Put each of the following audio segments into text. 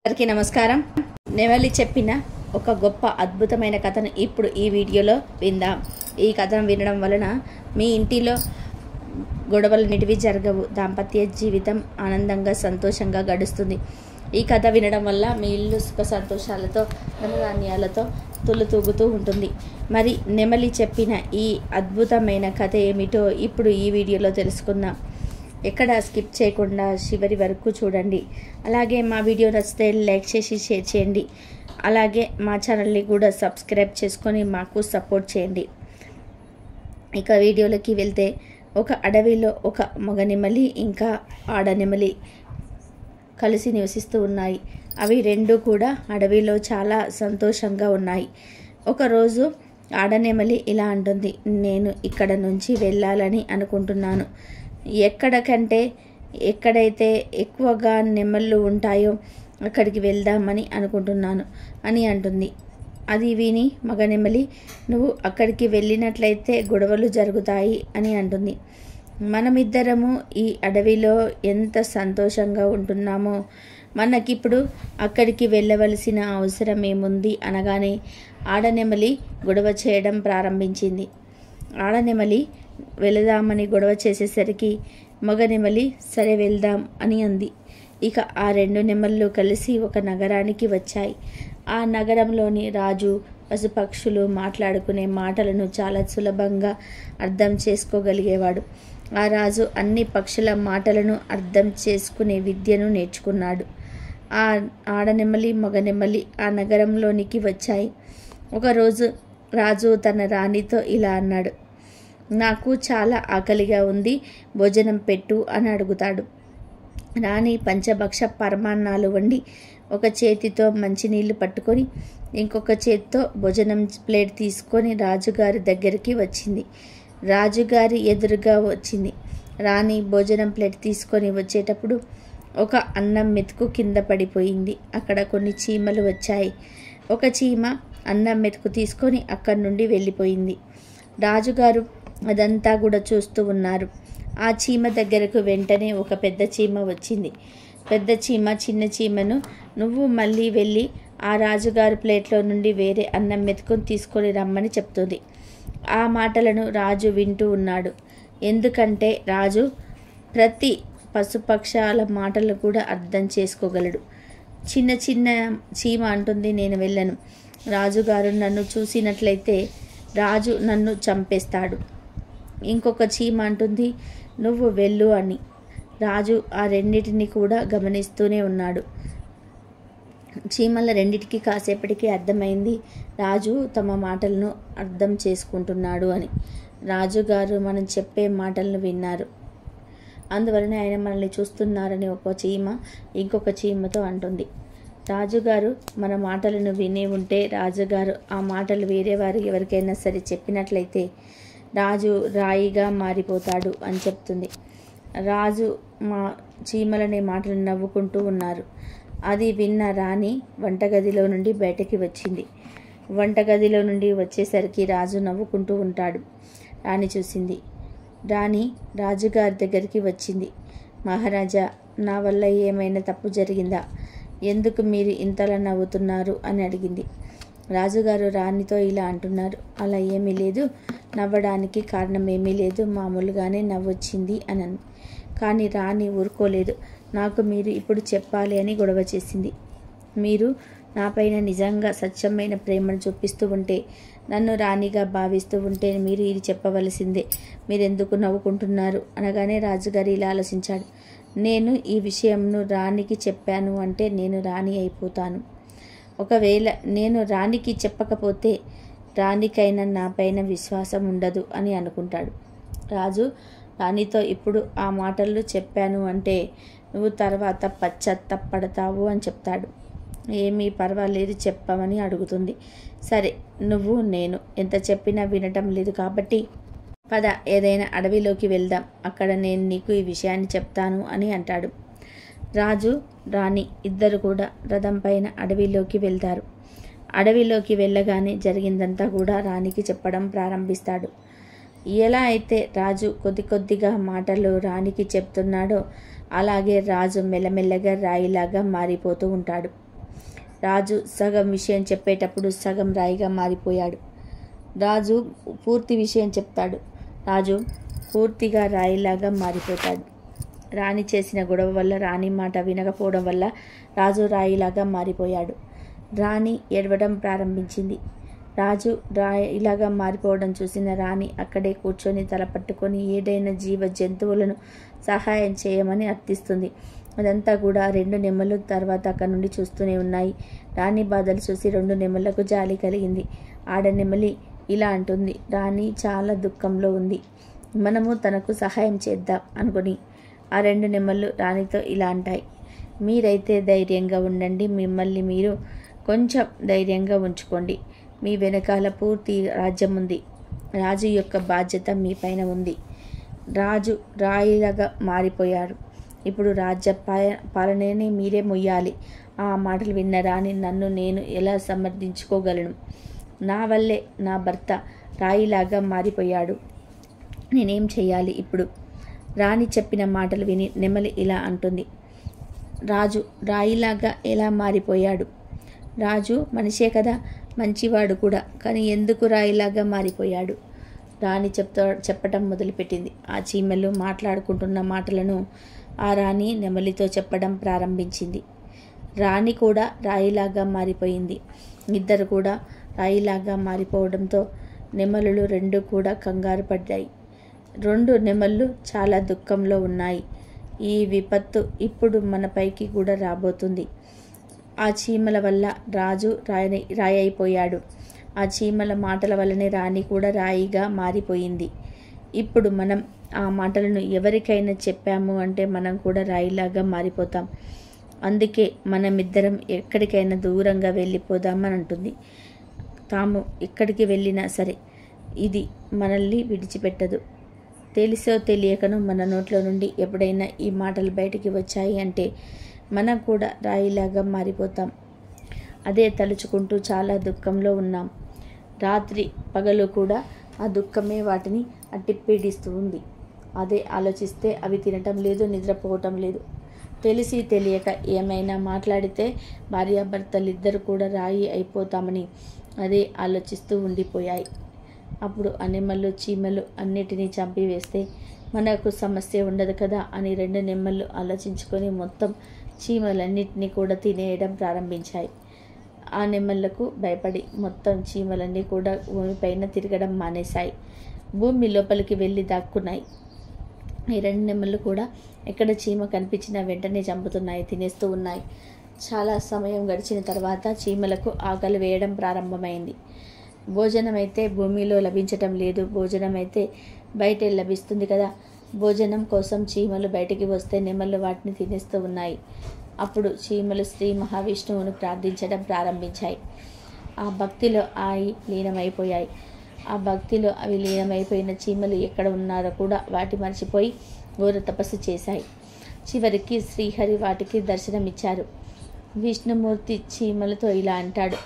అందరికీ నమస్కారం. నెమలి చెప్పిన ఒక గొప్ప అద్భుతమైన కథను ఇప్పుడు ఈ వీడియోలో విందాం. ఈ కథను వినడం వలన మీ ఇంటిలో గొడవలు నిటివి జరగవు, దాంపత్య జీవితం ఆనందంగా సంతోషంగా గడుస్తుంది. ఈ కథ వినడం వల్ల మీ ఇల్లు సుఖ సంతోషాలతో ధనధాన్యాలతో తులుతూగుతూ ఉంటుంది. మరి నెమలి చెప్పిన ఈ అద్భుతమైన కథ ఏమిటో ఇప్పుడు ఈ వీడియోలో తెలుసుకుందాం. ఎక్కడ స్కిప్ చేయకుండా చివరి వరకు చూడండి. అలాగే మా వీడియో నచ్చితే లైక్ చేసి షేర్ చేయండి. అలాగే మా ఛానల్ని కూడా సబ్స్క్రైబ్ చేసుకొని మాకు సపోర్ట్ చేయండి. ఇక వీడియోలోకి వెళ్తే, ఒక అడవిలో ఒక మగ నెమలి ఇంకా ఆడ నెమలి కలిసి నివసిస్తూ ఉన్నాయి. అవి రెండు కూడా అడవిలో చాలా సంతోషంగా ఉన్నాయి. ఒకరోజు ఆడనెమలి ఇలా అంటుంది, నేను ఇక్కడ నుంచి వెళ్ళాలని అనుకుంటున్నాను. ఎక్కడైతే ఎక్కువగా నెమళ్ళు ఉంటాయో అక్కడికి వెళ్దామని అనుకుంటున్నాను అని అంటుంది. అది విని మగ నెమలి, నువ్వు అక్కడికి వెళ్ళినట్లయితే గొడవలు జరుగుతాయి అని అంటుంది. మనమిద్దరము ఈ అడవిలో ఎంత సంతోషంగా ఉంటున్నామో మనకిప్పుడు అక్కడికి వెళ్ళవలసిన అవసరం ఏముంది అనగానే ఆడనెమలి గొడవ చేయడం ప్రారంభించింది. ఆడనెమలి వెళదామని గొడవ చేసేసరికి మగ నెమలి సరే వెళ్దాం అని అంది. ఇక ఆ రెండు నెమళ్ళు కలిసి ఒక నగరానికి వచ్చాయి. ఆ నగరంలోని రాజు పశుపక్షులు మాట్లాడుకునే మాటలను చాలా సులభంగా అర్థం చేసుకోగలిగేవాడు. ఆ రాజు అన్ని పక్షుల మాటలను అర్థం చేసుకునే విద్యను నేర్చుకున్నాడు. ఆ ఆడనెమలి మగ నెమలి ఆ నగరంలోనికి వచ్చాయి. ఒకరోజు రాజు తన రాణితో ఇలా అన్నాడు, నాకు చాలా ఆకలిగా ఉంది, భోజనం పెట్టు అని అడుగుతాడు. రాణి పంచభక్ష పరమాన్నాలు వండి ఒక చేతితో మంచినీళ్లు పట్టుకొని ఇంకొక చేతితో భోజనం ప్లేట్ తీసుకొని రాజుగారి దగ్గరికి వచ్చింది. రాజుగారి ఎదురుగా వచ్చింది. రాణి భోజనం ప్లేట్ తీసుకొని వచ్చేటప్పుడు ఒక అన్నం మెతుకు కింద పడిపోయింది. అక్కడ కొన్ని చీమలు వచ్చాయి. ఒక చీమ అన్నం మెతుకు తీసుకొని అక్కడి నుండి వెళ్ళిపోయింది. రాజుగారు అదంతా కూడా చూస్తూ ఉన్నారు. ఆ చీమ దగ్గరకు వెంటనే ఒక పెద్ద చీమ వచ్చింది. పెద్ద చీమ చిన్న చీమను, నువ్వు మళ్ళీ వెళ్ళి ఆ రాజుగారి ప్లేట్లో నుండి వేరే అన్నం మెతుకుని తీసుకొని రమ్మని చెప్తుంది. ఆ మాటలను రాజు వింటూ ఉన్నాడు. ఎందుకంటే రాజు ప్రతి పశుపక్షాల మాటలు కూడా అర్థం చేసుకోగలడు. చిన్న చీమ అంటుంది, నేను వెళ్ళను. రాజుగారు నన్ను చూసినట్లయితే రాజు నన్ను చంపేస్తాడు. ఇంకొక చీమ అంటుంది, నువ్వు వెళ్ళు అని. రాజు ఆ రెండింటిని కూడా గమనిస్తూనే ఉన్నాడు. చీమల రెండిటికి కాసేపటికి అర్థమైంది రాజు తమ మాటలను అర్థం చేసుకుంటున్నాడు అని. రాజుగారు మనం చెప్పే మాటలను విన్నారు, అందువలన ఆయన మనల్ని చూస్తున్నారని ఒక చీమ ఇంకొక చీమతో అంటుంది. రాజుగారు మన మాటలను వినే ఉంటే రాజుగారు ఆ మాటలు వేరే వారు ఎవరికైనా సరే చెప్పినట్లయితే రాజు రాయిగా మారిపోతాడు అని చెప్తుంది. రాజు చీమలనే మాటలు నవ్వుకుంటూ ఉన్నారు. అది విన్న రాణి వంటగదిలో నుండి బయటకి వచ్చింది. వంటగదిలో నుండి వచ్చేసరికి రాజు నవ్వుకుంటూ ఉంటాడు. రాణి చూసింది. రాణి రాజుగారి దగ్గరికి వచ్చింది. మహారాజా, నా వల్ల ఏమైనా తప్పు జరిగిందా? ఎందుకు మీరు ఇంతలా నవ్వుతున్నారు అని అడిగింది. రాజుగారు రాణితో ఇలా అంటున్నారు, అలా ఏమీ లేదు, నవ్వడానికి కారణం ఏమీ లేదు, మామూలుగానే నవ్వొచ్చింది అని. కానీ రాణి ఊరుకోలేదు. నాకు మీరు ఇప్పుడు చెప్పాలి అని గొడవ చేసింది. మీరు నాపైన నిజంగా స్వచ్ఛమైన ప్రేమను చూపిస్తూ ఉంటే, నన్ను రాణిగా భావిస్తూ ఉంటే మీరు ఇది చెప్పవలసిందే. మీరెందుకు నవ్వుకుంటున్నారు అనగానే రాజుగారు ఇలా ఆలోచించాడు, నేను ఈ విషయంను రాణికి చెప్పాను అంటే నేను రాణి అయిపోతాను. ఒకవేళ నేను రాణికి చెప్పకపోతే రాణికైనా నాపైన విశ్వాసం ఉండదు అని అనుకుంటాడు. రాజు రాణితో ఇప్పుడు ఆ మాటలు చెప్పాను అంటే నువ్వు తర్వాత పశ్చాత్తాపడతావు అని చెప్తాడు. ఏమీ పర్వాలేదు చెప్పమని అడుగుతుంది. సరే, నువ్వు నేను ఎంత చెప్పినా వినటం లేదు కాబట్టి పద, ఏదైనా అడవిలోకి వెళ్దాం, అక్కడ నేను నీకు ఈ విషయాన్ని చెప్తాను అని అంటాడు. రాజు రాణి ఇద్దరు కూడా రథం పైన అడవిలోకి వెళ్తారు. అడవిలోకి వెళ్ళగానే జరిగిందంతా కూడా రాణికి చెప్పడం ప్రారంభిస్తాడు. ఎలా అయితే రాజు కొద్దిగా మాటలు రాణికి చెప్తున్నాడో అలాగే రాజు మెల్లమెల్లగా రాయిలాగా మారిపోతూ ఉంటాడు. రాజు సగం విషయం చెప్పేటప్పుడు సగం రాయిగా మారిపోయాడు. రాజు పూర్తి విషయం చెప్తాడు. రాజు పూర్తిగా రాయిలాగా మారిపోతాడు. రాణి చేసిన గొడవ వల్ల, రాణి మాట వినకపోవడం వల్ల రాజు రాయిలాగా మారిపోయాడు. రాణి ఏడవడం ప్రారంభించింది. రాజు రాయిలాగా మారిపోవడం చూసిన రాణి అక్కడే కూర్చొని తల పట్టుకొని ఏదైనా జీవ జంతువులను సహాయం చేయమని అర్థిస్తుంది. అదంతా కూడా 2 నెమళ్ళు తర్వాత అక్కడి నుండి చూస్తూనే ఉన్నాయి. రాణి బాధలు చూసి 2 నెమళ్లకు జాలి కలిగింది. ఆడనెమలి ఇలా అంటుంది, రాణి చాలా దుఃఖంలో ఉంది, మనము తనకు సహాయం చేద్దాం అనుకుని. ఆ 2 నెమళ్ళు రాణితో ఇలా అంటాయి, మీరైతే ధైర్యంగా ఉండండి, మిమ్మల్ని మీరు కొంచెం ధైర్యంగా ఉంచుకోండి. మీ వెనకాల పూర్తి రాజ్యం ఉంది. రాజు యొక్క బాధ్యత మీ పైన ఉంది. రాజు రాయిలాగా మారిపోయారు. ఇప్పుడు రాజ్య పాలనని మీరే మొయ్యాలి. ఆ మాటలు విన్న రాణి, నన్ను నేను ఎలా సమర్థించుకోగలను? నా వల్లే నా భర్త రాయిలాగా మారిపోయాడు, నేనేం చెయ్యాలి ఇప్పుడు? రాణి చెప్పిన మాటలు విని నెమలి ఇలా అంటుంది, రాజు రాయిలాగా ఎలా మారిపోయాడు? రాజు మనిషే కదా, మంచివాడు కూడా, కానీ ఎందుకు రాయిలాగా మారిపోయాడు? రాణి చెప్పటం మొదలుపెట్టింది. ఆ చీమలు మాట్లాడుకుంటున్న మాటలను ఆ రాణి నెమలితో చెప్పడం ప్రారంభించింది. రాణి కూడా రాయిలాగా మారిపోయింది. ఇద్దరు కూడా రాయిలాగా మారిపోవడంతో నెమలులు 2 కూడా కంగారు పడ్డాయి. 2 నెమళ్ళు చాలా దుఃఖంలో ఉన్నాయి. ఈ విపత్తు ఇప్పుడు మనపైకి కూడా రాబోతుంది. ఆ చీమల వల్ల రాజు రాయి అయిపోయాడు. ఆ చీమల మాటల వల్లనే రాణి కూడా రాయిగా మారిపోయింది. ఇప్పుడు మనం ఆ మాటలను ఎవరికైనా చెప్పాము అంటే మనం కూడా రాయిలాగా మారిపోతాం. అందుకే మనమిద్దరం ఎక్కడికైనా దూరంగా వెళ్ళిపోదామని అంటుంది. తాము ఎక్కడికి వెళ్ళినా సరే ఇది మనల్ని విడిచిపెట్టదు. తెలిసో తెలియకనో మన నోట్లో నుండి ఎప్పుడైనా ఈ మాటలు బయటికి వచ్చాయి అంటే మనం కూడా రాయిలాగా మారిపోతాం. అదే తలుచుకుంటూ చాలా దుఃఖంలో ఉన్నాం. రాత్రి పగలు కూడా ఆ దుఃఖమే వాటిని అట్టి పీడిస్తూ ఉంది. అదే ఆలోచిస్తే అవి తినటం లేదు, నిద్రపోవటం లేదు. తెలిసి తెలియక ఏమైనా మాట్లాడితే భార్యాభర్తలిద్దరు కూడా రాయి అయిపోతామని అదే ఆలోచిస్తూ ఉండిపోయాయి. అప్పుడు ఆ నెమళ్ళు చీమలు అన్నిటినీ చంపివేస్తే మనకు సమస్య ఉండదు కదా అని 2 నెమళ్ళు ఆలోచించుకొని మొత్తం చీమలన్నిటినీ కూడా తినేయడం ప్రారంభించాయి. ఆ నెమళ్లకు భయపడి మొత్తం చీమలన్నీ కూడా భూమిపైన తిరగడం మానేశాయి. భూమి లోపలికి వెళ్ళి దాక్కున్నాయి. ఈ 2 నెమళ్ళు కూడా ఎక్కడ చీమ కనిపించినా వెంటనే చంపుతున్నాయి, తినేస్తూ ఉన్నాయి. చాలా సమయం గడిచిన తర్వాత చీమలకు ఆకలి వేయడం ప్రారంభమైంది. భోజనం అయితే భూమిలో లభించటం లేదు, భోజనం అయితే బయటే లభిస్తుంది కదా. భోజనం కోసం చీమలు బయటికి వస్తే నెమళ్ళు వాటిని తినేస్తూ ఉన్నాయి. అప్పుడు చీమలు శ్రీ మహావిష్ణువును ప్రార్థించడం ప్రారంభించాయి. ఆ భక్తిలో అవి లీనమైపోయాయి. ఆ భక్తిలో అవి లీనమైపోయిన చీమలు ఎక్కడ ఉన్నారో కూడా వాటి మర్చిపోయి ఘోర తపస్సు చేశాయి. చివరికి శ్రీహరి వాటికి దర్శనమిచ్చారు. విష్ణుమూర్తి చీమలతో ఇలా అంటాడు,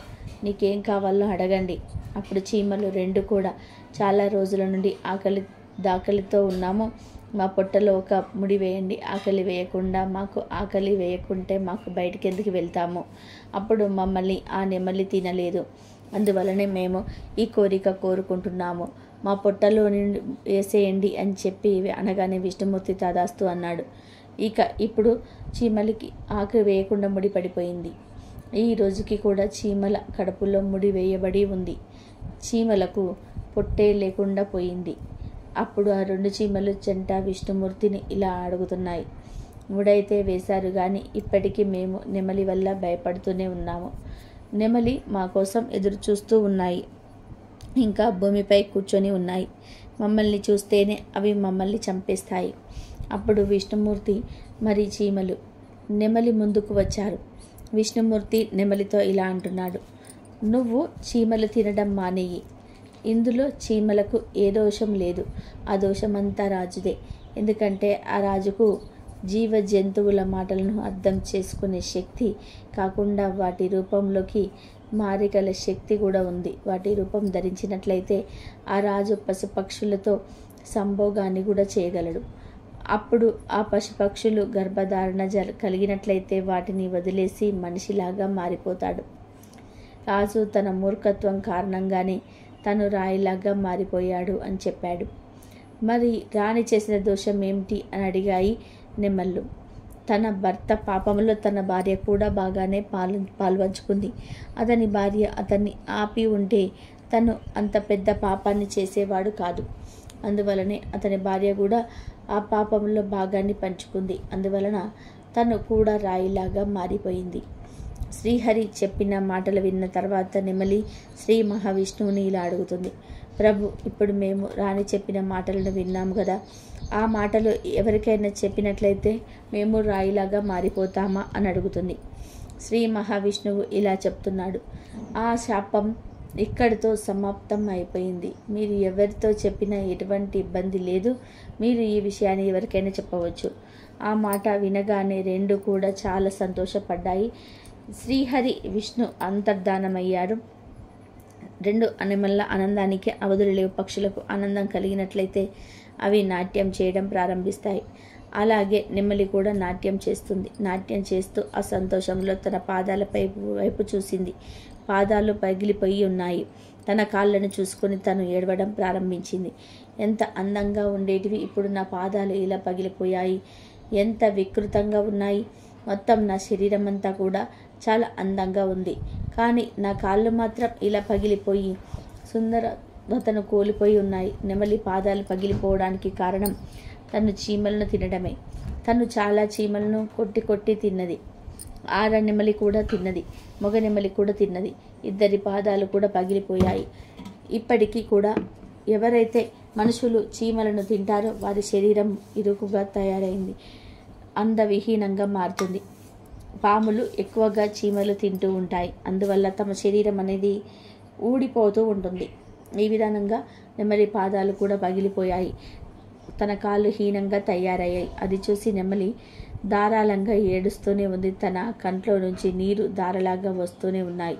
నీకేం కావాలో అడగండి. అప్పుడు చీమలు 2 కూడా, చాలా రోజుల నుండి దాకలితో ఉన్నాము, మా పొట్టలో ఒక ముడి వేయండి. ఆకలి వేయకుండా మాకు ఆకలి వేయకుంటే మాకు బయటికి ఎందుకు వెళ్తాము? అప్పుడు మమ్మల్ని ఆ నెమలి తినలేదు, అందువలనే మేము ఈ కోరిక కోరుకుంటున్నాము, మా పొట్టలో నుండి వేసేయండి అని చెప్పి అనగానే విష్ణుమూర్తి తదాస్తు అన్నాడు. ఇప్పుడు చీమలకి ఆకలి వేయకుండా ముడి పడిపోయింది. ఈ రోజుకి కూడా చీమల కడుపులో ముడి వేయబడి ఉంది. చీమలకు పొట్టే లేకుండా పోయింది. అప్పుడు ఆ 2 చీమలు జంట విష్ణుమూర్తిని ఇలా అడుగుతున్నాయి, ముడైతే వేశారు కానీ ఇప్పటికీ మేము నెమలి వల్ల భయపడుతూనే ఉన్నాము. నెమలి మా కోసం ఎదురు చూస్తూ ఉన్నాయి, ఇంకా భూమిపై కూర్చొని ఉన్నాయి. మమ్మల్ని చూస్తేనే అవి మమ్మల్ని చంపేస్తాయి. అప్పుడు విష్ణుమూర్తి మరి చీమలు నెమలి ముందుకు వచ్చారు. విష్ణుమూర్తి నెమలితో ఇలా అంటున్నాడు, నువ్వు చీమలు తినడం మానేయి. ఇందులో చీమలకు ఏ దోషం లేదు, ఆ దోషమంతా రాజుదే. ఎందుకంటే ఆ రాజుకు జీవ జంతువుల మాటలను అర్థం చేసుకునే శక్తి కాకుండా వాటి రూపంలోకి మారగల శక్తి కూడా ఉంది. వాటి రూపం ధరించినట్లయితే ఆ రాజు పశుపక్షులతో సంభోగాన్ని కూడా చేయగలడు. అప్పుడు ఆ పశుపక్షులు గర్భధారణ కలిగినట్లయితే వాటిని వదిలేసి మనిషిలాగా మారిపోతాడు. రాజు తన మూర్ఖత్వం కారణంగానే తను రాయిలాగా మారిపోయాడు అని చెప్పాడు. మరి రాణి చేసిన దోషం ఏమిటి అని అడిగాయి నెమళ్ళు. తన భర్త పాపంలో తన భార్య కూడా బాగానే పాల్పంచుకుంది. అతని భార్య అతన్ని ఆపి ఉంటే తను అంత పెద్ద పాపాన్ని చేసేవాడు కాదు. అందువలనే అతని భార్య కూడా ఆ పాపంలో భాగాన్ని పంచుకుంది. అందువలన తను కూడా రాయిలాగా మారిపోయింది. శ్రీహరి చెప్పిన మాటలు విన్న తర్వాత నెమలి శ్రీ మహావిష్ణువుని ఇలా అడుగుతుంది. ప్రభు, ఇప్పుడు మేము రాణి చెప్పిన మాటలను విన్నాము కదా, ఆ మాటలు ఎవరికైనా చెప్పినట్లయితే మేము రాయిలాగా మారిపోతామా అని అడుగుతుంది. శ్రీ మహావిష్ణువు ఇలా చెప్తున్నాడు. ఆ శాపం ఇక్కడితో సమాప్తం అయిపోయింది. మీరు ఎవరితో చెప్పినా ఎటువంటి ఇబ్బంది లేదు. మీరు ఈ విషయాన్ని ఎవరికైనా చెప్పవచ్చు. ఆ మాట వినగానే రెండు కూడా చాలా సంతోషపడ్డాయి. శ్రీహరి విష్ణు అంతర్ధానమయ్యారు. రెండు నెమళ్ళ ఆనందానికి అవధులు లేవు. పక్షులకు ఆనందం కలిగినట్లయితే అవి నాట్యం చేయడం ప్రారంభిస్తాయి. అలాగే నెమలి కూడా నాట్యం చేస్తుంది. నాట్యం చేస్తూ ఆ సంతోషంలో తన పాదాలపై వైపు చూసింది. పాదాలు పగిలిపోయి ఉన్నాయి. తన కాళ్ళను చూసుకొని తను ఏడవడం ప్రారంభించింది. ఎంత అందంగా ఉండేటివి, ఇప్పుడు నా పాదాలు ఇలా పగిలిపోయాయి, ఎంత వికృతంగా ఉన్నాయి. మొత్తం నా శరీరం అంతా కూడా చాలా అందంగా ఉంది, కానీ నా కాళ్ళు మాత్రం ఇలా పగిలిపోయి సుందరతను కోల్పోయి ఉన్నాయి. నెమలి పాదాలు పగిలిపోవడానికి కారణం తను చీమలను తినడమే. తను చాలా చీమలను కొట్టి తిన్నది. ఆడ నెమలి కూడా తిన్నది, మగ నెమలి కూడా తిన్నది. ఇద్దరి పాదాలు కూడా పగిలిపోయాయి. ఇప్పటికీ కూడా ఎవరైతే మనుషులు చీమలను తింటారో వారి శరీరం ఇరుకుగా తయారైంది, అందవిహీనంగా మారుతుంది. పాములు ఎక్కువగా చీమలు తింటూ ఉంటాయి. అందువల్ల తమ శరీరం అనేది ఊడిపోతూ ఉంటుంది. ఈ విధానంగా నెమలి పాదాలు కూడా పగిలిపోయాయి. తన కాళ్ళు హీనంగా తయారయ్యాయి. అది చూసి నెమలి ధారాళంగా ఏడుస్తూనే ఉంది. తన కంట్లో నుంచి నీరు ధారలాగా వస్తూనే ఉన్నాయి.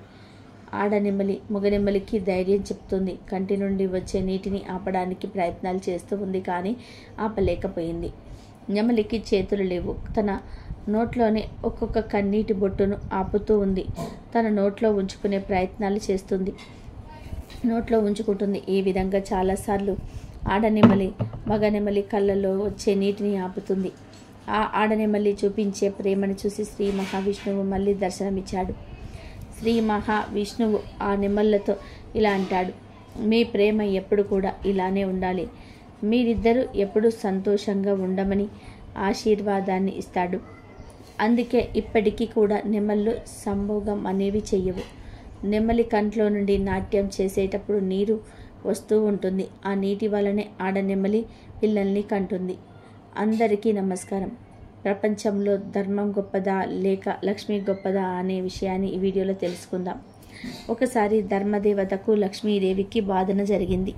ఆడనెమలి మగనెమలికి ధైర్యం చెప్తుంది. కంటి నుండి వచ్చే నీటిని ఆపడానికి ప్రయత్నాలు చేస్తూ ఉంది, కానీ ఆపలేకపోయింది. నెమలికి చేతులు లేవు. తన నోట్లోనే ఒక్కొక్క కన్నీటి బొట్టును ఆపుతూ ఉంది. తన నోట్లో ఉంచుకునే ప్రయత్నాలు చేస్తుంది, నోట్లో ఉంచుకుంటుంది. ఈ విధంగా చాలాసార్లు ఆడనెమలి మగనెమలి కళ్ళలో వచ్చే నీటిని ఆపుతుంది. ఆ ఆడనెమలి చూపించే ప్రేమను చూసి శ్రీ మహావిష్ణువు మళ్ళీ దర్శనమిచ్చాడు. శ్రీ మహావిష్ణువు ఆ నెమళ్ళతో ఇలా అంటాడు. మీ ప్రేమ ఎప్పుడు కూడా ఇలానే ఉండాలి. మీరిద్దరూ ఎప్పుడు సంతోషంగా ఉండమని ఆశీర్వాదాన్ని ఇస్తాడు. అందుకే ఇప్పటికీ కూడా నెమళ్ళు సంభోగం అనేవి చెయ్యవు. నెమలి కంట్లో నుండి నాట్యం చేసేటప్పుడు నీరు వస్తూ ఉంటుంది. ఆ నీటి వలనే ఆడనెమలి పిల్లల్ని కంటుంది. అందరికీ నమస్కారం. ప్రపంచంలో ధర్మం గొప్పదా లేక లక్ష్మి గొప్పదా అనే విషయాన్ని ఈ వీడియోలో తెలుసుకుందాం. ఒకసారి ధర్మదేవతకు లక్ష్మీదేవికి వాదన జరిగింది.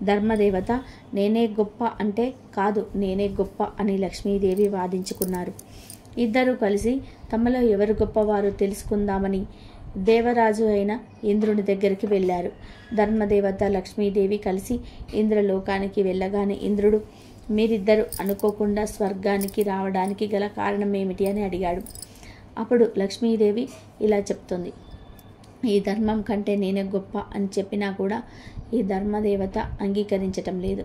ధర్మదేవత నేనే గొప్ప అంటే కాదు, నేనే గొప్ప అని లక్ష్మీదేవి వాదించుకున్నారు. ఇద్దరూ కలిసి తమలో ఎవరు గొప్పవారు తెలుసుకుందామని దేవరాజు అయిన ఇంద్రుని దగ్గరికి వెళ్ళారు. ధర్మదేవత లక్ష్మీదేవి కలిసి ఇంద్రలోకానికి వెళ్ళగానే ఇంద్రుడు మీరిద్దరు అనుకోకుండా స్వర్గానికి రావడానికి గల కారణం ఏమిటి అని అడిగాడు. అప్పుడు లక్ష్మీదేవి ఇలా చెప్తుంది. ఈ ధర్మం కంటే నేనే గొప్ప అని చెప్పినా కూడా ఈ ధర్మదేవత అంగీకరించటం లేదు.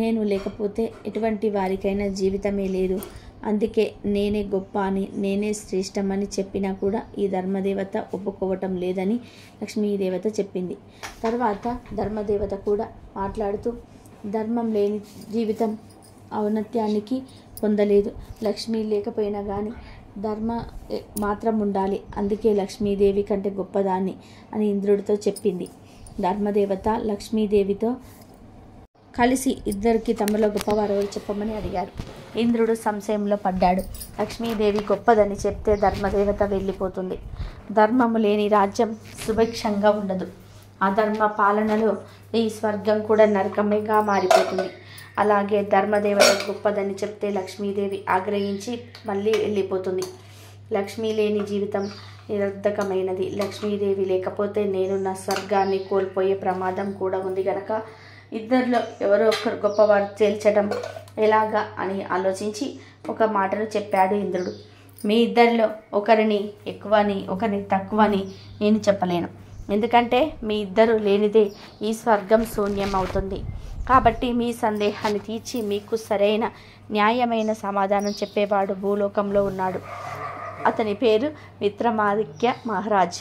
నేను లేకపోతే ఎటువంటి వారికైనా జీవితమే లేదు. అందుకే నేనే గొప్ప అని నేనే శ్రేష్టమని చెప్పినా కూడా ఈ ధర్మదేవత ఒప్పుకోవటం లేదని లక్ష్మీదేవత చెప్పింది. తర్వాత ధర్మదేవత కూడా మాట్లాడుతూ ధర్మం లేని జీవితం ఔన్నత్యానికి పొందలేదు. లక్ష్మి లేకపోయినా కానీ ధర్మ మాత్రం ఉండాలి. అందుకే లక్ష్మీదేవి కంటే గొప్పదాన్ని అని ఇంద్రుడితో చెప్పింది. ధర్మదేవత లక్ష్మీదేవితో కలిసి ఇద్దరికి తమలో గొప్పవారు చెప్పమని అడిగారు. ఇంద్రుడు సంశయంలో పడ్డాడు. లక్ష్మీదేవి గొప్పదని చెప్తే ధర్మదేవత వెళ్ళిపోతుంది. ధర్మము లేని రాజ్యం సుభిక్షంగా ఉండదు. అధర్మ పాలనలో ఈ స్వర్గం కూడా నరకమేగా మారిపోతుంది. అలాగే ధర్మదేవత గొప్పదని చెప్తే లక్ష్మీదేవి ఆగ్రహించి మళ్ళీ వెళ్ళిపోతుంది. లక్ష్మీ లేని జీవితం నిరర్ధకమైనది. లక్ష్మీదేవి లేకపోతే నేను నా స్వర్గాన్ని కోల్పోయే ప్రమాదం కూడా ఉంది గనక ఇద్దరిలో ఎవరో ఒకరు గొప్పవారు తేల్చడం ఎలాగా అని ఆలోచించి ఒక మాటను చెప్పాడు ఇంద్రుడు. మీ ఇద్దరిలో ఒకరిని ఎక్కువని ఒకరిని తక్కువని నేను చెప్పలేను. ఎందుకంటే మీ ఇద్దరు లేనిదే ఈ స్వర్గం శూన్యం అవుతుంది. కాబట్టి మీ సందేహాన్ని తీర్చి మీకు సరైన న్యాయమైన సమాధానం చెప్పేవాడు భూలోకంలో ఉన్నాడు. అతని పేరు విక్రమాదిత్య మహారాజ్.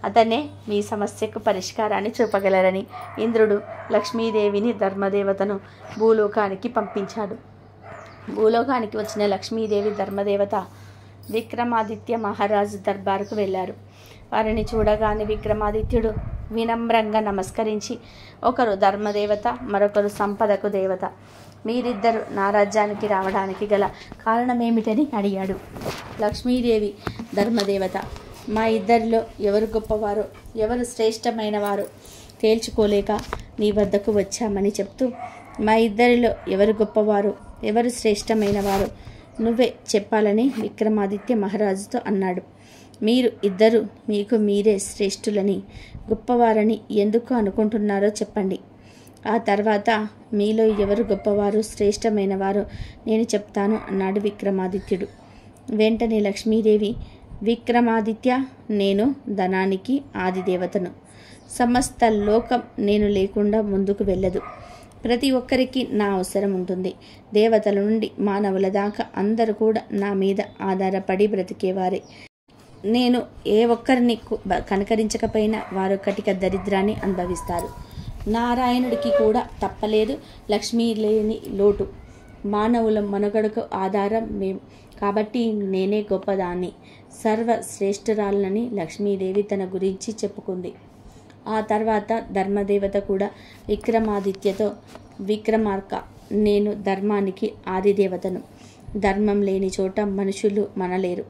అతనే మీ సమస్యకు పరిష్కారాన్ని చూపగలరని ఇంద్రుడు లక్ష్మీదేవిని ధర్మదేవతను భూలోకానికి పంపించాడు. భూలోకానికి వచ్చిన లక్ష్మీదేవి ధర్మదేవత విక్రమాదిత్య మహారాజు దర్బారుకు వెళ్ళారు. వారిని చూడగానే విక్రమాదిత్యుడు వినమ్రంగా నమస్కరించి, ఒకరు ధర్మదేవత, మరొకరు సంపదకు దేవత, మీరిద్దరు నా రాజ్యానికి రావడానికి గల కారణమేమిటని అడిగాడు. లక్ష్మీదేవి ధర్మదేవత, మా ఇద్దరిలో ఎవరు గొప్పవారో ఎవరు శ్రేష్టమైన వారో తేల్చుకోలేక నీ వద్దకు వచ్చామని చెప్తూ, మా ఇద్దరిలో ఎవరు గొప్పవారో ఎవరు శ్రేష్టమైన వారో నువ్వే చెప్పాలని విక్రమాదిత్య మహారాజుతో అన్నాడు. మీరు ఇద్దరు మీకు మీరే శ్రేష్ఠులని గొప్పవారని ఎందుకు అనుకుంటున్నారో చెప్పండి. ఆ తర్వాత మీలో ఎవరు గొప్పవారు శ్రేష్టమైన వారో నేను చెప్తాను అన్నాడు విక్రమాదిత్యుడు. వెంటనే లక్ష్మీదేవి, విక్రమాదిత్య, నేను ధనానికి ఆదిదేవతను. సమస్త లోకం నేను లేకుండా ముందుకు వెళ్ళదు. ప్రతి ఒక్కరికి నా అవసరం ఉంటుంది. దేవతల నుండి మానవుల దాకా అందరూ కూడా నా మీద ఆధారపడి బ్రతికేవారే. నేను ఏ ఒక్కరిని కనకరించకపోయినా వారు కటిక దరిద్రాన్ని అనుభవిస్తారు. నారాయణుడికి కూడా తప్పలేదు లక్ష్మీ లేని లోటు. మానవుల మనుగడకు ఆధారం మేము. కాబట్టి నేనే గొప్పదాన్ని, సర్వశ్రేష్ఠురాలని లక్ష్మీదేవి తన గురించి చెప్పుకుంది. ఆ తర్వాత ధర్మదేవత కూడా విక్రమాదిత్యతో, విక్రమార్క, నేను ధర్మానికి ఆదిదేవతను. ధర్మం లేని చోట మనుషులు మనలేరు.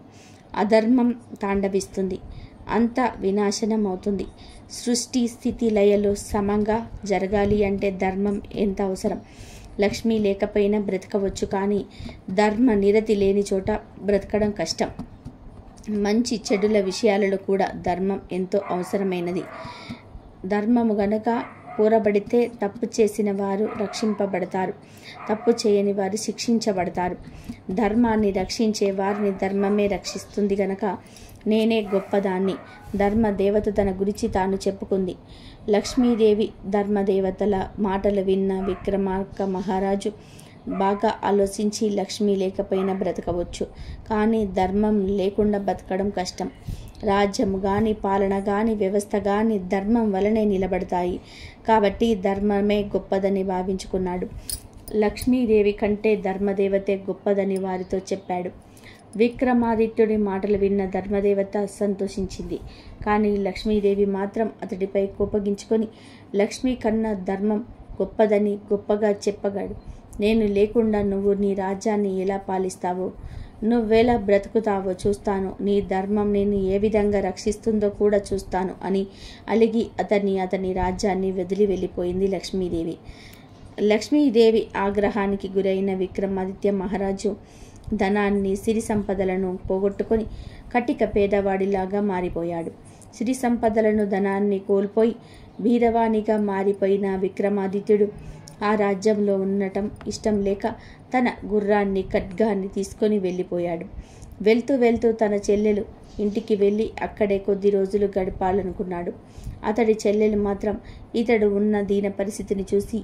అధర్మం తాండవిస్తుంది, అంతా వినాశనం అవుతుంది. సృష్టి స్థితి లయలు సమంగా జరగాలి అంటే ధర్మం ఎంత అవసరం. లక్ష్మి లేకపోయినా బ్రతకవచ్చు, కానీ ధర్మ నిరతి లేని చోట బ్రతకడం కష్టం. మంచి చెడుల విషయాలలో కూడా ధర్మం ఎంతో అవసరమైనది. ధర్మము గనక కోరబడితే తప్పు చేసిన వారు రక్షింపబడతారు, తప్పు చేయని వారు శిక్షించబడతారు. ధర్మాన్ని రక్షించే వారిని ధర్మమే రక్షిస్తుంది గనక నేనే గొప్పదాన్ని. ధర్మదేవత తన గురించి తాను చెప్పుకుంది. లక్ష్మీదేవి ధర్మదేవతల మాటలు విన్న విక్రమార్క మహారాజు బాగా ఆలోచించి, లక్ష్మి లేకపోయినా బ్రతకవచ్చు, కానీ ధర్మం లేకుండా బ్రతకడం కష్టం. రాజ్యం కానీ పాలన కానీ వ్యవస్థ కానీ ధర్మం వలనే నిలబడతాయి. కాబట్టి ధర్మమే గొప్పదని భావించుకున్నాడు. లక్ష్మీదేవి కంటే ధర్మదేవతే గొప్పదని వారితో చెప్పాడు. విక్రమాదిత్యుడి మాటలు విన్న ధర్మదేవత సంతోషించింది. కానీ లక్ష్మీదేవి మాత్రం అతడిపై కోపగించుకొని, లక్ష్మీ కన్నా ధర్మం గొప్పదని గొప్పగా చెప్పగాడు. నేను లేకుండా నువ్వు నీ రాజ్యాన్ని ఎలా పాలిస్తావో, నువ్వెలా బ్రతుకుతావో చూస్తాను. నీ ధర్మం నేను ఏ విధంగా రక్షిస్తుందో కూడా చూస్తాను అని అలిగి అతని రాజ్యాన్ని వదిలి వెళ్ళిపోయింది లక్ష్మీదేవి. లక్ష్మీదేవి ఆగ్రహానికి గురైన విక్రమాదిత్య మహారాజు ధనాన్ని, సిరి సంపదలను పోగొట్టుకొని కటిక పేదవాడిలాగా మారిపోయాడు. సిరి సంపదలను, ధనాన్ని కోల్పోయి బీదవానిగా మారిపోయిన విక్రమాదిత్యుడు ఆ రాజ్యంలో ఉండటం ఇష్టం లేక తన గుర్రాన్ని, ఖడ్గాన్ని తీసుకొని వెళ్ళిపోయాడు. వెళ్తూ తన చెల్లెలు ఇంటికి వెళ్ళి అక్కడే కొద్ది రోజులు గడపాలనుకున్నాడు. అతడి చెల్లెలు మాత్రం ఇతడు ఉన్న దీన పరిస్థితిని చూసి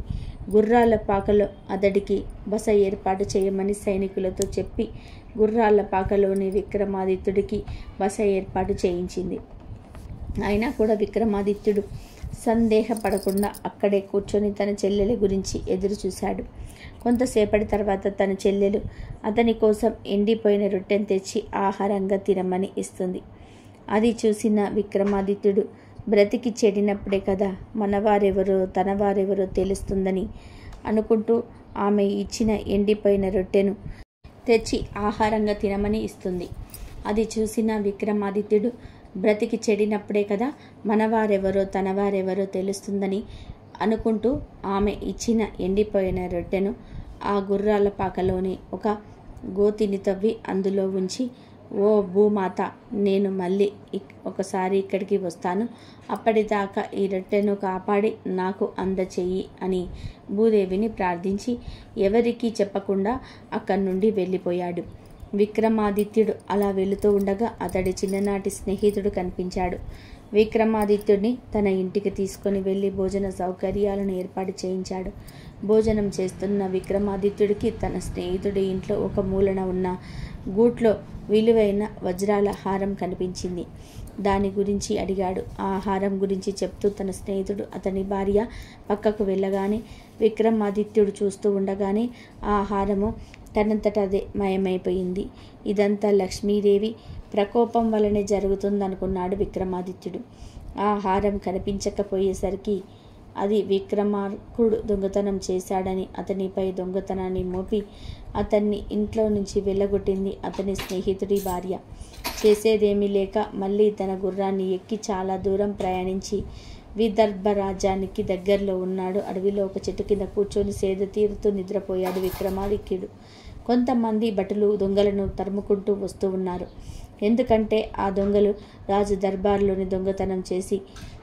గుర్రాల పాకలో అతడికి బస ఏర్పాటు చేయమని సైనికులతో చెప్పి గుర్రాల పాకలోని విక్రమాదిత్యుడికి బస ఏర్పాటు చేయించింది. అయినా కూడా విక్రమాదిత్యుడు సందేహపడకుండా అక్కడే కూర్చొని తన చెల్లెల గురించి ఎదురు చూశాడు. కొంతసేపటి తర్వాత తన చెల్లెలు అతని కోసం ఎండిపోయిన రొట్టెను తెచ్చి ఆహారంగా తినమని ఇస్తుంది. అది చూసిన విక్రమాదిత్యుడు, బ్రతికి చెడినప్పుడే కదా మనవారెవరో తనవారెవరో తెలుస్తుందని అనుకుంటూ ఆమె ఇచ్చిన ఎండిపోయిన రొట్టెను తెచ్చి ఆహారంగా తినమని ఇస్తుంది. అది చూసిన విక్రమాదిత్యుడు, బ్రతికి చెడినప్పుడే కదా మనవారెవరో తనవారెవరో తెలుస్తుందని అనుకుంటూ ఆమె ఇచ్చిన ఎండిపోయిన రొట్టెను ఆ గుర్రాల పాకలోని ఒక గోతిని తవ్వి అందులో ఉంచి ఓ భూమాత, నేను మళ్ళీ ఒకసారి ఇక్కడికి వస్తాను. అప్పటిదాకా ఈ రొట్టెను కాపాడి నాకు అందచెయ్యి అని భూదేవిని ప్రార్థించి ఎవరికీ చెప్పకుండా అక్కడి నుండి వెళ్ళిపోయాడు. విక్రమాదిత్యుడు అలా వెళుతూ ఉండగా అతడి చిన్ననాటి స్నేహితుడు కనిపించాడు. విక్రమాదిత్యుడిని తన ఇంటికి తీసుకొని వెళ్ళి భోజన సౌకర్యాలను ఏర్పాటు చేయించాడు. భోజనం చేస్తున్న విక్రమాదిత్యుడికి తన స్నేహితుడి ఇంట్లో ఒక మూలన ఉన్న గూట్లో విలువైన వజ్రాల హారం కనిపించింది. దాని గురించి అడిగాడు. ఆ హారం గురించి చెప్తూ తన స్నేహితుడు అతని భార్య పక్కకు వెళ్ళగానే విక్రమాదిత్యుడు చూస్తూ ఉండగానే ఆ హారము తనంతట అదే మాయమైపోయింది. ఇదంతా లక్ష్మీదేవి ప్రకోపం వలనే జరుగుతుందనుకున్నాడు విక్రమాదిత్యుడు. ఆ హారం కనిపించకపోయేసరికి అది విక్రమార్కుడు దొంగతనం చేశాడని అతనిపై దొంగతనాన్ని మోపి అతన్ని ఇంట్లో నుంచి వెళ్ళగొట్టింది అతని స్నేహితుడి భార్య. చేసేదేమీ లేక మళ్ళీ తన గుర్రాన్ని ఎక్కి చాలా దూరం ప్రయాణించి విదర్భ రాజ్యానికి దగ్గరలో ఉన్నాడు. అడవిలో ఒక చెట్టు కింద కూర్చొని సేద తీరుతూ నిద్రపోయాడు విక్రమాదిత్యుడు. కొంతమంది భటులు దొంగలను తరుముకుంటూ వస్తూ ఉన్నారు. ఎందుకంటే ఆ దొంగలు రాజు దర్బార్లోని దొంగతనం చేసి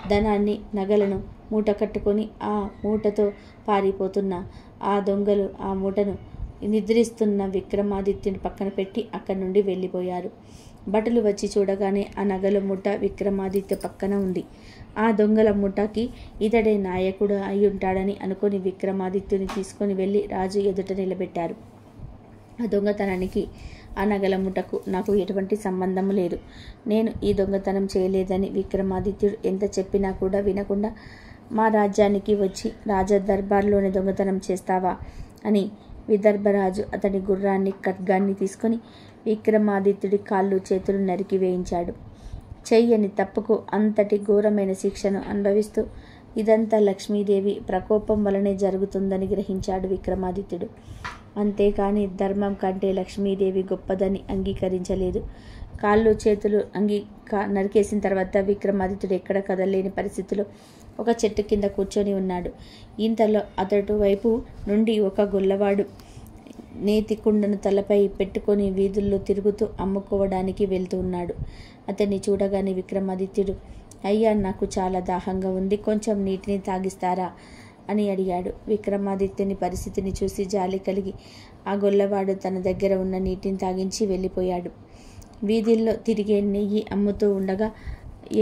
ధనాన్ని నగలను మూట కట్టుకొని ఆ మూటతో పారిపోతున్న ఆ దొంగలు ఆ మూటను నిద్రిస్తున్న విక్రమాదిత్యుని పక్కన పెట్టి అక్కడి నుండి వెళ్ళిపోయారు. భటులు వచ్చి చూడగానే ఆ నగల మూట విక్రమాదిత్య పక్కన ఉంది. ఆ దొంగల మూటకి ఇతడే నాయకుడు అయి ఉంటాడని అనుకుని విక్రమాదిత్యుని తీసుకొని వెళ్ళి రాజు ఎదుట నిలబెట్టారు. ఆ దొంగతనానికి ఆ నగల ముఠకు నాకు ఎటువంటి సంబంధం లేదు. నేను ఈ దొంగతనం చేయలేదని విక్రమాదిత్యుడు ఎంత చెప్పినా కూడా వినకుండా మా రాజ్యానికి వచ్చి రాజ దర్బార్లోనే దొంగతనం చేస్తావా అని విదర్భరాజు అతని గుర్రాన్ని ఖడ్గాన్ని తీసుకొని విక్రమాదిత్యుడి కాళ్ళు చేతులు నరికి వేయించాడు. చెయ్యని తప్పుకు అంతటి ఘోరమైన శిక్షను అనుభవిస్తూ ఇదంతా లక్ష్మీదేవి ప్రకోపం వలనే జరుగుతుందని గ్రహించాడు విక్రమాదిత్యుడు. అంతేకాని ధర్మం కంటే లక్ష్మీదేవి గొప్పదని అంగీకరించలేదు. కాళ్ళు చేతులు నరికేసిన తర్వాత విక్రమాదిత్యుడు ఎక్కడ కదలేని పరిస్థితిలో ఒక చెట్టు కింద కూర్చొని ఉన్నాడు. ఇంతలో అతడు వైపు నుండి ఒక గొల్లవాడు నేతి కుండను తలపై పెట్టుకొని వీధుల్లో తిరుగుతూ అమ్ముకోవడానికి వెళ్తూ ఉన్నాడు. అతన్ని చూడగానే విక్రమాదిత్యుడు, అయ్యా, నాకు చాలా దాహంగా ఉంది, కొంచెం నీటిని తాగిస్తారా అని అడిగాడు. విక్రమాదిత్యుని పరిస్థితిని చూసి జాలి కలిగి ఆ గొల్లవాడు తన దగ్గర ఉన్న నీటిని తాగించి వెళ్ళిపోయాడు. వీధుల్లో తిరిగే నెయ్యి అమ్ముతూ ఉండగా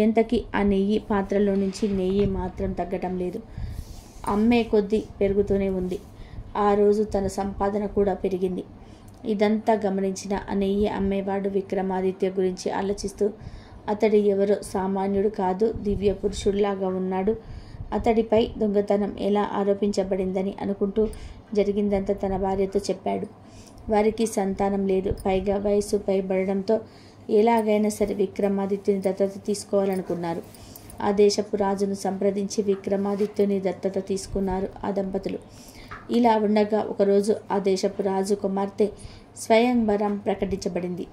ఎంతకి ఆ నెయ్యి పాత్రలో నుంచి నెయ్యి మాత్రం తగ్గటం లేదు. అమ్మే కొద్దీ పెరుగుతూనే ఉంది. ఆ రోజు తన సంపాదన కూడా పెరిగింది. ఇదంతా గమనించిన ఆ నెయ్యి అమ్మేవాడు విక్రమాదిత్య గురించి ఆలోచిస్తూ అతడు ఎవరో సామాన్యుడు కాదు, దివ్య పురుషుడిలాగా ఉన్నాడు, అతడిపై దొంగతనం ఎలా ఆరోపించబడిందని అనుకుంటూ జరిగిందంతా తన భార్యతో చెప్పాడు. వారికి సంతానం లేదు. పైగా వయసు పైబడడంతో ఎలాగైనా సరే విక్రమాదిత్యుని దత్తత తీసుకోవాలనుకున్నారు. ఆ దేశపు రాజును సంప్రదించి విక్రమాదిత్యుని దత్తత తీసుకున్నారు ఆ దంపతులు. ఇలా ఉండగా ఒకరోజు ఆ దేశపు రాజు కుమార్తె స్వయంవరం ప్రకటించబడింది.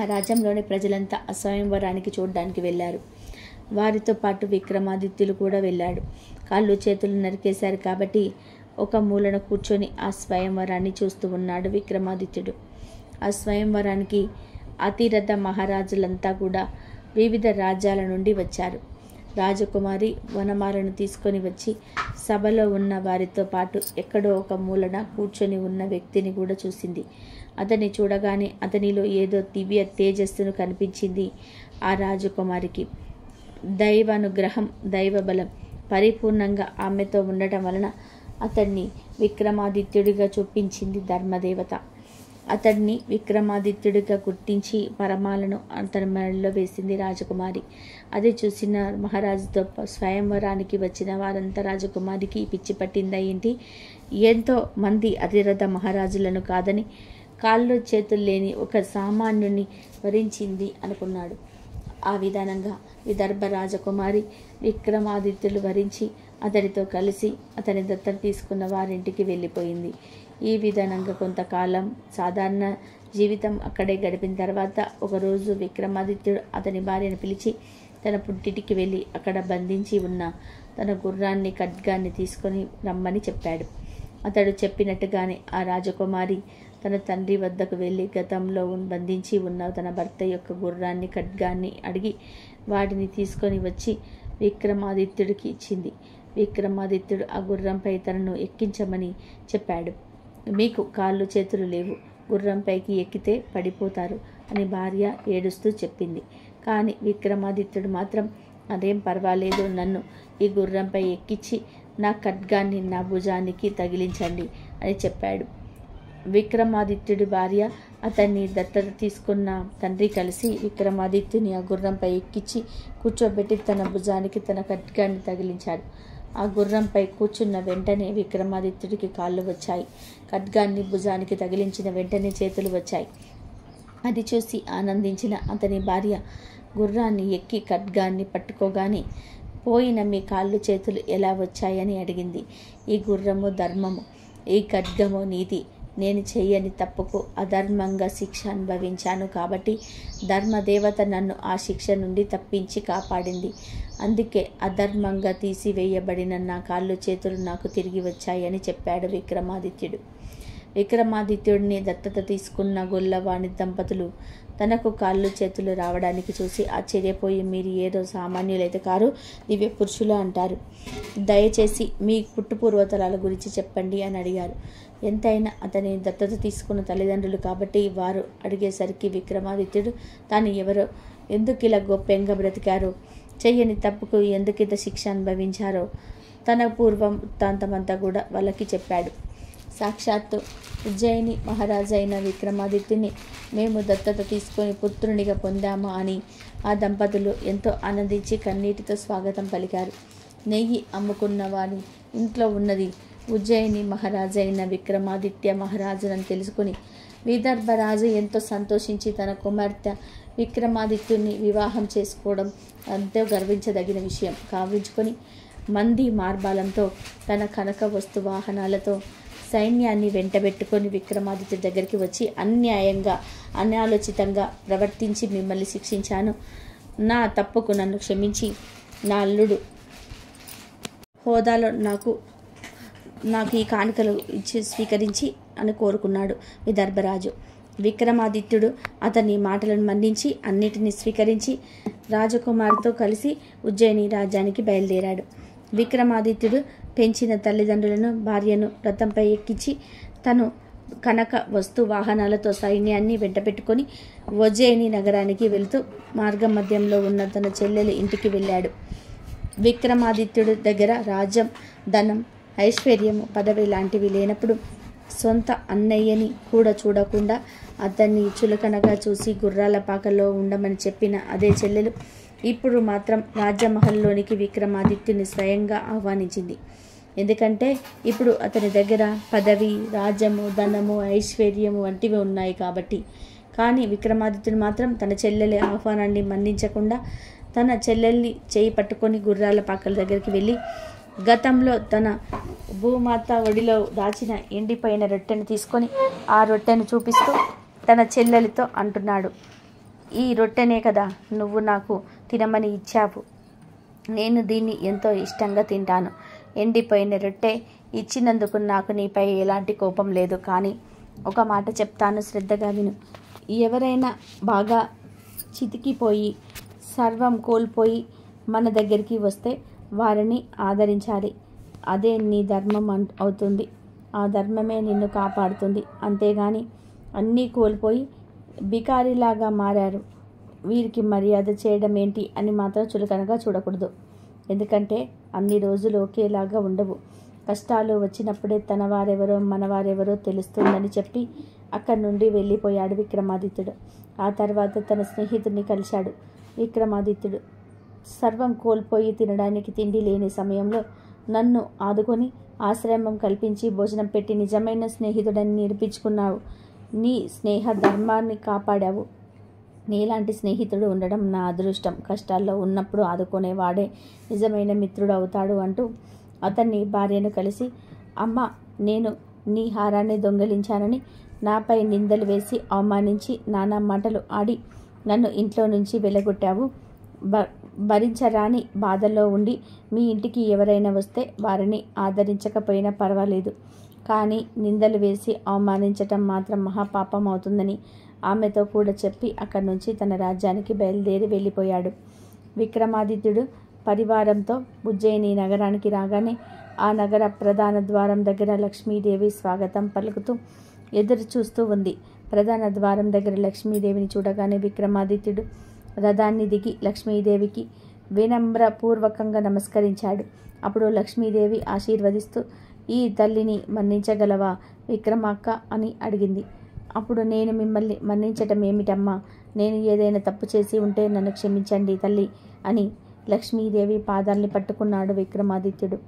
ఆ రాజ్యంలోని ప్రజలంతా ఆ స్వయంవరానికి చూడడానికి వెళ్ళారు. వారితో పాటు విక్రమాదిత్యులు కూడా వెళ్ళాడు. కాళ్ళు చేతులు నరికేశారు కాబట్టి ఒక మూలన కూర్చొని ఆ స్వయంవరాన్ని చూస్తూ ఉన్నాడు విక్రమాదిత్యుడు. ఆ స్వయంవరానికి అతిరథ మహారాజులంతా కూడా వివిధ రాజ్యాల నుండి వచ్చారు. రాజకుమారి వనమాలను తీసుకొని వచ్చి సభలో ఉన్న వారితో పాటు ఎక్కడో ఒక మూలన కూర్చొని ఉన్న వ్యక్తిని కూడా చూసింది. అతన్ని చూడగానే అతనిలో ఏదో దివ్య తేజస్సును కనిపించింది. ఆ రాజకుమారికి దైవానుగ్రహం, దైవబలం పరిపూర్ణంగా ఆమెతో ఉండటం వలన అతన్ని విక్రమాదిత్యుడిగా చూపించింది ధర్మదేవత. అతన్ని విక్రమాదిత్యుడిగా గుర్తించి పరమాలను అతని మెడలో వేసింది రాజకుమారి. అది చూసిన మహారాజుతో స్వయంవరానికి వచ్చిన వారంతా రాజకుమారికి పిచ్చి పట్టిందా ఏంటి, ఎంతో మంది అతిరథ మహారాజులను కాదని కాళ్ళు చేతులు లేని ఒక సామాన్యుని వరించింది అనుకున్నాడు. ఆ విధానంగా విదర్భ రాజకుమారి విక్రమాదిత్యులు వరించి అతడితో కలిసి అతని దత్తత తీసుకున్న వారింటికి వెళ్ళిపోయింది. ఈ విధానంగా కొంతకాలం సాధారణ జీవితం అక్కడే గడిపిన తర్వాత ఒకరోజు విక్రమాదిత్యుడు అతని భార్యను పిలిచి తన పుట్టింటికి వెళ్ళి అక్కడ బంధించి ఉన్న తన గుర్రాన్ని ఖడ్గాన్ని తీసుకొని రమ్మని చెప్పాడు. అతడు చెప్పినట్టుగానే ఆ రాజకుమారి తన తండ్రి వద్దకు వెళ్ళి గతంలో బంధించి ఉన్న తన భర్త యొక్క గుర్రాన్ని ఖడ్గాన్ని అడిగి వాటిని తీసుకొని వచ్చి విక్రమాదిత్యుడికి ఇచ్చింది. విక్రమాదిత్యుడు ఆ గుర్రంపై తనను ఎక్కించమని చెప్పాడు. మీకు కాళ్ళు చేతులు లేవు, గుర్రంపైకి ఎక్కితే పడిపోతారు అని భార్య ఏడుస్తూ చెప్పింది. కానీ విక్రమాదిత్యుడు మాత్రం అదేం పర్వాలేదు, నన్ను ఈ గుర్రంపై ఎక్కించి నా ఖడ్గాన్ని నా భుజానికి తగిలించండి అని చెప్పాడు. విక్రమాదిత్యుడి భార్య అతన్ని దత్తత తీసుకున్న తండ్రి కలిసి విక్రమాదిత్యుని ఆ గుర్రంపై ఎక్కించి కూర్చోబెట్టి తన భుజానికి తన ఖడ్గాన్ని తగిలించాడు. ఆ గుర్రంపై కూర్చున్న వెంటనే విక్రమాదిత్యుడికి కాళ్ళు వచ్చాయి. ఖడ్గాన్ని భుజానికి తగిలించిన వెంటనే చేతులు వచ్చాయి. అది చూసి ఆనందించిన అతని భార్య గుర్రాన్ని ఎక్కి ఖడ్గాన్ని పట్టుకోగానే పోయిన మీ కాళ్ళు చేతులు ఎలా వచ్చాయని అడిగింది. ఈ గుర్రము ధర్మము, ఈ ఖడ్గము నీతి. నేను చెయ్యని తప్పుకు అధర్మంగా శిక్ష అనుభవించాను కాబట్టి ధర్మదేవత నన్ను ఆ శిక్ష నుండి తప్పించి కాపాడింది. అందుకే అధర్మంగా తీసివేయబడిన నా కాళ్ళు చేతులు నాకు తిరిగి వచ్చాయని చెప్పాడు విక్రమాదిత్యుడు. విక్రమాదిత్యుడిని దత్తత తీసుకున్న గొల్లవాణి దంపతులు తనకు కాళ్ళు చేతులు రావడానికి చూసి ఆశ్చర్యపోయి, మీరు ఏదో సామాన్యులైతే కారు, దివ్య పురుషులు అంటారు. దయచేసి మీ పుట్టుపూర్వతరాల గురించి చెప్పండి అని అడిగారు. ఎంతైనా అతని దత్తత తీసుకున్న తల్లిదండ్రులు కాబట్టి వారు అడిగేసరికి విక్రమాదిత్యుడు తాను ఎవరో, ఎందుకు ఇలా గొప్పెంగా బ్రతికారో, చెయ్యని తప్పుకు ఎందుకింత శిక్ష అనుభవించారో తన పూర్వం వృత్తాంతమంతా కూడా వాళ్ళకి చెప్పాడు. సాక్షాత్తు ఉజ్జయిని మహారాజైన విక్రమాదిత్యుని మేము దత్తత తీసుకొని పుత్రునిగా పొందామా అని ఆ దంపతులు ఎంతో ఆనందించి కన్నీటితో స్వాగతం పలికారు. నెయ్యి అమ్ముకున్న వారి ఇంట్లో ఉన్నది ఉజ్జయిని మహారాజైన విక్రమాదిత్య మహారాజునని తెలుసుకుని విదర్భరాజు ఎంతో సంతోషించి తన కుమార్తె విక్రమాదిత్యుని వివాహం చేసుకోవడం ఎంతో గర్వించదగిన విషయం కావించుకొని మంది మార్బాలంతో తన కనక వస్తు వాహనాలతో సైన్యాన్ని వెంటబెట్టుకొని విక్రమాదిత్య దగ్గరికి వచ్చి అన్యాయంగా అనాలోచితంగా ప్రవర్తించి మిమ్మల్ని శిక్షించాను. నా తప్పుకు నన్ను క్షమించి నా అల్లుడు హోదాలో నాకు ఈ కానుకలు ఇచ్చి స్వీకరించి అని కోరుకున్నాడు విదర్భరాజు. విక్రమాదిత్యుడు అతని మాటలను మన్నించి అన్నిటినీ స్వీకరించి రాజకుమారితో కలిసి ఉజ్జయిని రాజ్యానికి బయలుదేరాడు. విక్రమాదిత్యుడు పెంచిన తల్లిదండ్రులను భార్యను రథంపై ఎక్కించి తను కనక వస్తు వాహనాలతో సైన్యాన్ని వెంటపెట్టుకొని ఉజ్జయిని నగరానికి వెళుతూ మార్గ మధ్యంలో ఉన్న తన చెల్లెలి ఇంటికి వెళ్ళాడు. విక్రమాదిత్యుడి దగ్గర రాజ్యం, ధనం, ఐశ్వర్యము, పదవి లాంటివి లేనప్పుడు సొంత అన్నయ్యని కూడా చూడకుండా అతన్ని చులకనగా చూసి గుర్రాల పాకలో ఉండమని చెప్పిన అదే చెల్లెలు ఇప్పుడు మాత్రం రాజమహల్లోనికి విక్రమాదిత్యుని స్వయంగా ఆహ్వానించింది. ఎందుకంటే ఇప్పుడు అతని దగ్గర పదవి, రాజ్యము, ధనము, ఐశ్వర్యము వంటివి ఉన్నాయి కాబట్టి. కానీ విక్రమాదిత్యుడు మాత్రం తన చెల్లెలి ఆహ్వానాన్ని మన్నించకుండా తన చెల్లెల్ని చేయి పట్టుకొని గుర్రాల పాకల దగ్గరికి వెళ్ళి గతంలో తన భూమాత ఒడిలో దాచిన ఎండిపోయిన రొట్టెను తీసుకొని ఆ రొట్టెను చూపిస్తూ తన చెల్లెలితో అంటున్నాడు, ఈ రొట్టెనే కదా నువ్వు నాకు తినమని ఇచ్చావు. నేను దీన్ని ఎంతో ఇష్టంగా తింటాను. ఎండిపోయిన రొట్టె ఇచ్చినందుకు నాకు నీపై ఎలాంటి కోపం లేదు. కానీ ఒక మాట చెప్తాను, శ్రద్ధగా విను. ఎవరైనా బాగా చితికిపోయి సర్వం కోల్పోయి మన దగ్గరికి వస్తే వారిని ఆదరించాలి. అదే నీ ధర్మం అవుతుంది. ఆ ధర్మమే నిన్ను కాపాడుతుంది. అంతేగాని అన్నీ కోల్పోయి బికారిలాగా మారారు, వీరికి మర్యాద చేయడం ఏంటి అని మాత్రం చులకనగా చూడకూడదు. ఎందుకంటే అన్ని రోజులు ఒకేలాగా ఉండవు. కష్టాలు వచ్చినప్పుడే తన వారెవరో మనవారెవరో తెలుస్తుందని చెప్పి అక్కడి నుండి వెళ్ళిపోయాడు విక్రమాదిత్యుడు. ఆ తర్వాత తన స్నేహితుడిని కలిశాడు. విక్రమాదిత్యుడు సర్వం కోల్పోయి తినడానికి తిండి లేని సమయంలో నన్ను ఆదుకొని ఆశ్రమం కల్పించి భోజనం పెట్టి నిజమైన స్నేహితుడని నిరూపించుకున్నావు. నీ స్నేహ ధర్మాన్ని కాపాడావు. నీలాంటి స్నేహితుడు ఉండడం నా అదృష్టం. కష్టాల్లో ఉన్నప్పుడు ఆదుకునేవాడే నిజమైన మిత్రుడు అవుతాడు అంటూ అతన్ని భార్యను కలిసి, అమ్మ, నేను నీ హారాన్ని దొంగిలించానని నాపై నిందలు వేసి అవమానించి నానా మాటలు ఆడి నన్ను ఇంట్లో నుంచి వెళ్ళగొట్టావు. భరించరాని బాధల్లో ఉండి మీ ఇంటికి ఎవరైనా వస్తే వారిని ఆదరించకపోయినా పర్వాలేదు. కానీ నిందలు వేసి అవమానించటం మాత్రం మహాపాపం అవుతుందని ఆమెతో కూడా చెప్పి అక్కడి నుంచి తన రాజ్యానికి బయలుదేరి వెళ్ళిపోయాడు. విక్రమాదిత్యుడు పరివారంతో ఉజ్జయిని నగరానికి రాగానే ఆ నగర ప్రధాన ద్వారం దగ్గర లక్ష్మీదేవి స్వాగతం పలుకుతూ ఎదురు చూస్తూ ఉంది. ప్రధాన ద్వారం దగ్గర లక్ష్మీదేవిని చూడగానే విక్రమాదిత్యుడు రథాన్ని దిగి లక్ష్మీదేవికి వినమ్రపూర్వకంగా నమస్కరించాడు. అప్పుడు లక్ష్మీదేవి ఆశీర్వదిస్తూ, ఈ తల్లిని మన్నించగలవా విక్రమాక్క అని అడిగింది. అప్పుడు నేను మిమ్మల్ని మన్నించటం ఏమిటమ్మా, నేను ఏదైనా తప్పు చేసి ఉంటే నన్ను క్షమించండి తల్లి అని లక్ష్మీదేవి పాదాల్ని పట్టుకున్నాడు విక్రమాదిత్యుడు.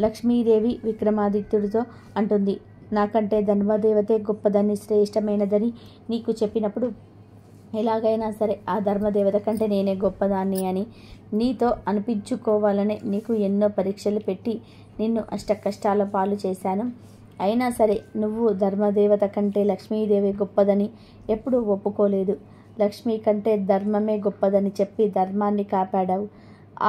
లక్ష్మీదేవి విక్రమాదిత్యుడితో అంటుంది, నాకంటే ధర్మదేవతే గొప్పదని శ్రేష్టమైనదని నీకు చెప్పినప్పుడు ఎలాగైనా సరే ఆ ధర్మదేవత కంటే నేనే గొప్పదాన్ని అని నీతో అనిపించుకోవాలని నీకు ఎన్నో పరీక్షలు పెట్టి నిన్ను అష్ట కష్టాల పాలు చేశాను. అయినా సరే నువ్వు ధర్మదేవత కంటే లక్ష్మీదేవి గొప్పదని ఎప్పుడూ ఒప్పుకోలేదు. లక్ష్మీ కంటే ధర్మమే గొప్పదని చెప్పి ధర్మాన్ని కాపాడావు.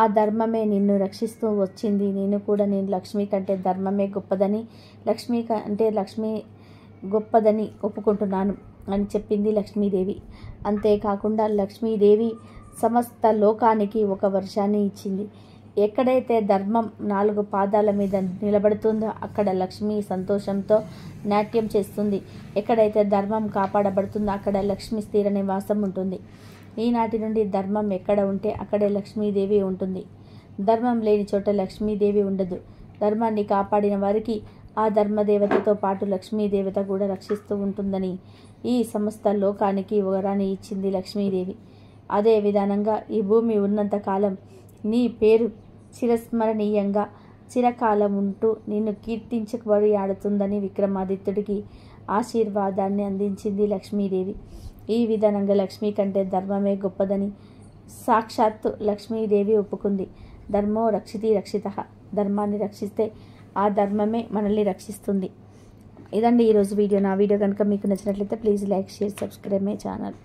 ఆ ధర్మమే నిన్ను రక్షిస్తూ వచ్చింది. నేను లక్ష్మీ కంటే ధర్మమే గొప్పదని, లక్ష్మీ గొప్పదని ఒప్పుకుంటున్నాను అని చెప్పింది లక్ష్మీదేవి. అంతేకాకుండా లక్ష్మీదేవి సమస్త లోకానికి ఒక వర్షాన్ని ఇచ్చింది. ఎక్కడైతే ధర్మం 4 పాదాల మీద నిలబడుతుందో అక్కడ లక్ష్మి సంతోషంతో నాట్యం చేస్తుంది. ఎక్కడైతే ధర్మం కాపాడబడుతుందో అక్కడ లక్ష్మి స్థిర నివాసం ఉంటుంది. ఈనాటి నుండి ధర్మం ఎక్కడ ఉంటే అక్కడే లక్ష్మీదేవి ఉంటుంది. ధర్మం లేని చోట లక్ష్మీదేవి ఉండదు. ధర్మాన్ని కాపాడిన వారికి ఆ ధర్మదేవతతో పాటు లక్ష్మీదేవత కూడా రక్షిస్తూ ఉంటుందని ఈ సమస్త లోకానికి వరాన్ని ఇచ్చింది లక్ష్మీదేవి. అదే విధానంగా ఈ భూమి ఉన్నంతకాలం నీ పేరు చిరస్మరణీయంగా చిరకాలం ఉంటూ నిన్ను కీర్తించబడి ఆడుతుందని విక్రమాదిత్యుడికి ఆశీర్వాదాన్ని అందించింది లక్ష్మీదేవి. ఈ విధానంగా లక్ష్మీ కంటే ధర్మమే గొప్పదని సాక్షాత్తు లక్ష్మీదేవి ఒప్పుకుంది. ధర్మో రక్షితి రక్షితః, ధర్మాన్ని రక్షిస్తే ఆ ధర్మమే మనల్ని రక్షిస్తుంది. ఇదండి ఈరోజు వీడియో. నా వీడియో కనుక మీకు నచ్చినట్లయితే please like, share, subscribe my channel.